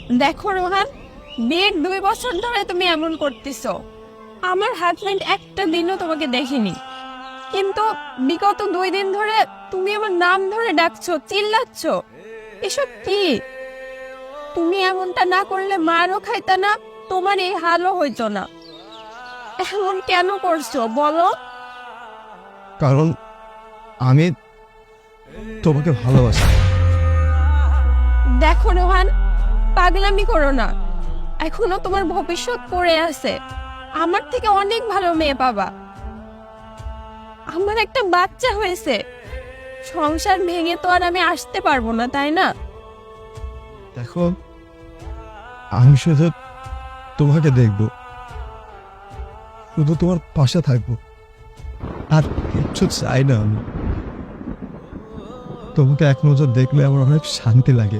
দেখো রোহান, বিয়ের 2 বছর ধরে তুমি এমন করতেছো। আমার হাজবেন্ড একটা দিনও তোমাকে দেখেনি, কিন্তু বিগত 2 দিন ধরে তুমি আমার নাম ধরে ডাকছো, চিল্লাচ্ছ। এসব কি? তুমি এমনটা না করলে মারও খাইতা না, তোমার এই হালও হইতো না। এমন কেন করছো বলো? কারণ আমি তোমাকে ভালোবাসি। দেখো রোহান, পাগলামি করো না। এখনো তোমার ভবিষ্যৎ পড়ে আছে। আমার থেকে অনেক ভালো মেয়ে পাবা। আমার একটা বাচ্চা হয়েছে, সংসার ভেঙে তো আর আমি আসতে পারবো না, তাই না? দেখো, আমি শুধু তোমাকে দেখব, শুধু তোমার পাশে থাকবো, আর কিচ্ছু চাই না। আমি তোমাকে এক নজর দেখলে আমার অনেক শান্তি লাগে।